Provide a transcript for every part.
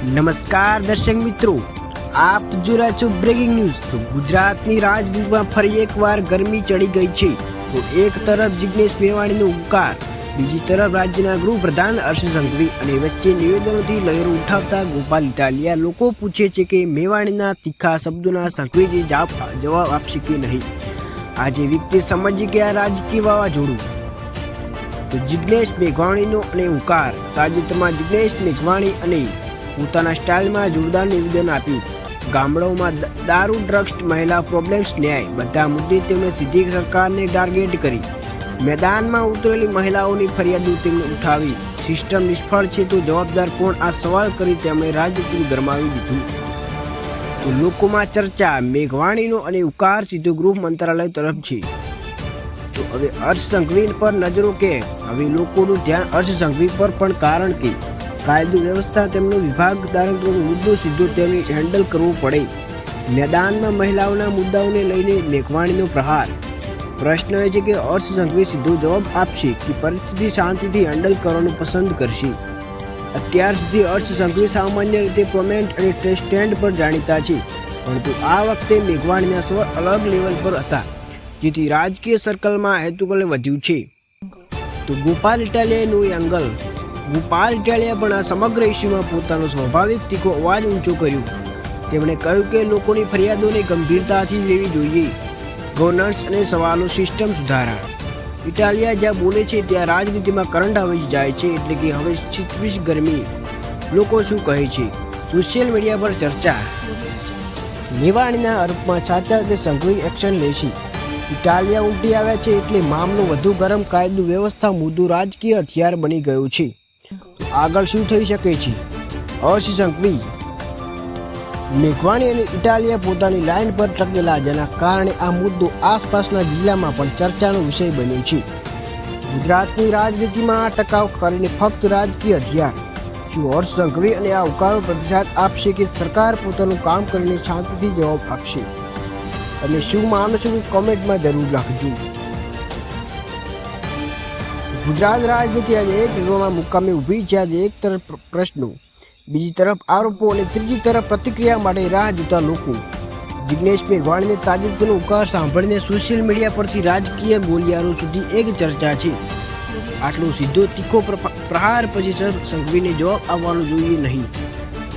નમસ્કાર દર્શક મિત્રો, આપ જોઈ રહ્યા છો બ્રેકિંગ ન્યૂઝ। તો ગુજરાતની રાજનીતિમાં ફરી એકવાર ગરમી ચડી ગઈ છે। તો એક તરફ જિગ્નેશ મેવાણીનો હુંકાર, બીજી તરફ રાજ્યના ગૃહપ્રધાન હર્ષ સંઘવી અને વચ્ચે નિવેદનોથી લહેરો ઉઠાવતા ગોપાલ ઇટાલિયા। લોકો પૂછે છે કે મેવાણીના તીખા શબ્દોના સંઘવીજી જવાબ આપશે કે નહીં। આજે વ્યક્તિ સમજી કે આ રાજકીય વાવાઝોડું। તો જિગ્નેશ મેઘવાણીનો અને હુંકાર। તાજેતરમાં જિગ્નેશ મેઘવાણી અને પોતાના સ્ટાઇલમાં જોરદાર નિવેદન આપ્યું। ગામડાઓમાં દારૂ, ડ્રગ્સ, મહિલા પ્રોબ્લેમ્સ, ન્યાય બધા મુદ્દે તેમણે સીધી સરકારને ટાર્ગેટ કરી। મેદાનમાં ઉતરેલી મહિલાઓની ફરિયાદો તેમણે ઉઠાવી। સિસ્ટમ નિષ્ફળ છે તો જવાબદાર કોણ, આ સવાલ કરી તેમણે રાજનીતિ ગરમાવી દીધું। તો લોકોમાં ચર્ચા, મેઘવાણીનો અને હુંકાર સીધો ગૃહ મંત્રાલય તરફ છે। તો હવે હર્ષ સંઘવી પર નજરો કે હવે લોકોનું ધ્યાન હર્ષ સંઘવી પર પણ, કારણ કે કાયદો વ્યવસ્થા તેમનો વિભાગ ધારકનો મુદ્દો સીધો તેમને હેન્ડલ કરવો પડે। મેદાનમાં મહિલાઓના મુદ્દાઓને લઈને મેઘવાણીનો પ્રહાર। પ્રશ્ન એ છે કે હર્ષ સંઘવી સીધો જવાબ આપશે કે પરિસ્થિતિ શાંતિથી હેન્ડલ કરવાનું પસંદ કરશે। અત્યાર સુધી હર્ષ સંઘવી સામાન્ય રીતે કોમેન્ટ અને સ્ટેન્ડ પર જાણીતા છે, પરંતુ આ વખતે મેઘવાણીના સ્વર અલગ લેવલ પર હતા, જેથી રાજકીય સર્કલમાં હેતુકલે વધ્યું છે। તો ગોપાલ ઇટાલિયાનું એંગલ। ગોપાલ ઇટાલિયા પણ આ સમગ્ર ઇસ્યુમાં પોતાનો સ્વાભાવિક તીખો અવાજ ઊંચો કર્યો। તેમણે કહ્યું કે લોકોની ફરિયાદોને ગંભીરતાથી લેવી જોઈએ। ગવર્નન્સ અને સવાલો, સિસ્ટમ સુધારા। ઇટાલિયા જ્યાં બોલે છે ત્યાં રાજનીતિમાં કરંટ આવી જાય છે, એટલે કે હવે છીછવીશ ગરમી। લોકો શું કહે છે, સોશિયલ મીડિયા પર ચર્ચા। મેવાણીના આરોપમાં સાચા કે સંઘવી એક્શન લેશે? ઇટાલિયા ઉલટી આવ્યા છે એટલે મામલો વધુ ગરમ। કાયદો વ્યવસ્થા મુદ્દો રાજકીય હથિયાર બની ગયો છે। આગળ શું થઈ શકે છે? હર્ષ સંઘવી, મેઘવાણી અને ઇટાલિયા પોતાની લાઇન પર ટકેલા, જેના કારણે આ મુદ્દો આસપાસના જિલ્લામાં પણ ચર્ચાનો વિષય બન્યો છે। ગુજરાતની રાજનીતિમાં આ ટકાવ કરીને ફક્ત રાજકીય હથિયાર। શું હર્ષ સંઘવી અને આ હુંકારો પ્રતિસાદ આપશે કે સરકાર પોતાનું કામ કરીને શાંતિથી જવાબ આપશે? અને શું માનો છો કે કોમેન્ટમાં જરૂર લખજો। ગુજરાત રાજનીતિ આજે એક યુગમાં મુકામે ઊભી છે। આજે એક તરફ પ્રશ્નો, બીજી તરફ આરોપો અને ત્રીજી તરફ પ્રતિક્રિયા માટે રાહ જોતા લોકો। જિગ્નેશ મેઘવાણીને તાજેતરનો હુંકાર સાંભળીને સોશિયલ મીડિયા પરથી રાજકીય ગોલિયારો સુધી એક ચર્ચા છે। આટલો સીધો તીખો પ્રહાર પછી સંઘવીને જવાબ આપવાનો જોઈએ નહીં।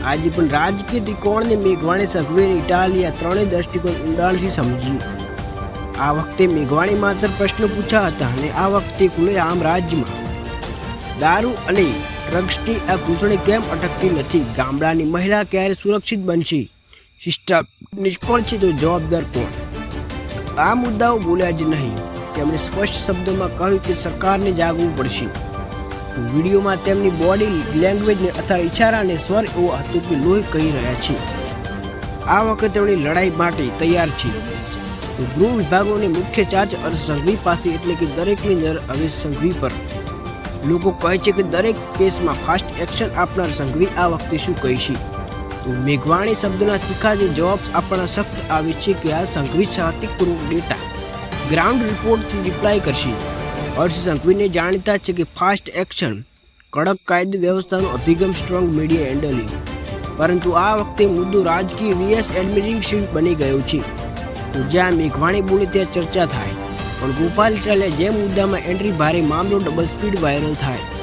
આજે પણ રાજકીય ત્રિકોણને મેઘવાણી, સંઘવી અને ઇટાલિયા ત્રણેય દ્રષ્ટિકોણ ઊંડાણથી સમજ્યું। આ વખતે મેઘવાણી માત્ર પ્રશ્નો પૂછ્યા હતા, અને આ વખતે ખુલ્લેઆમ રાજ્યમાં દારૂ અને ડ્રગ્સની આ ઘૂંટણી કેમ અટકતી નથી? ગામડાની મહિલા ક્યારે સુરક્ષિત બનશે? સિસ્ટમ નિષ્ફળ છે તો જવાબદાર કોણ? આ મુદ્દાઓ બોલ્યા જ નહીં। તેમણે સ્પષ્ટ શબ્દોમાં કહ્યું કે સરકારને જાગવું પડશે। વિડીયોમાં તેમની બોડી લેંગ્વેજને અથવા ઇશારાને સ્વર એવો હતો કે લોહી કહી રહ્યા છે। આ વખતે તેમની લડાઈ માટે તૈયાર છે। તો ગૃહ વિભાગોને મુખ્ય ચાર્જ હર્ષ સંઘવી પાસે, એટલે કે દરેકની નજર હવે સંઘવી પર। લોકો કહે છે કે દરેક કેસમાં ફાસ્ટ એક્શન આપનાર સંઘવી આ વખતે શું કહેશે? તો મેઘવાણી શબ્દના તીખા જે જવાબ આપણા સખ્ત આવે છે કે આ સંઘવી સાહતિકપૂર્વક ડેટા, ગ્રાઉન્ડ રિપોર્ટથી રિપ્લાય કરશે। હર્ષ સંઘવીને જાણીતા છે કે ફાસ્ટ એક્શન, કડક કાયદો વ્યવસ્થાનો અભિગમ, સ્ટ્રોંગ મીડિયા હેન્ડલિંગ, પરંતુ આ વખતે મુદ્દો રાજકીય વીએસ એડમિનિસ્ટ્રેશન બની ગયો છે। તો જ્યાં મેઘવાણી બોલે ત્યાં ચર્ચા થાય, પણ ગોપાલ ઇટાલિયા જે મુદ્દામાં એન્ટ્રી ભારે, મામલો ડબલ સ્પીડ વાયરલ થાય।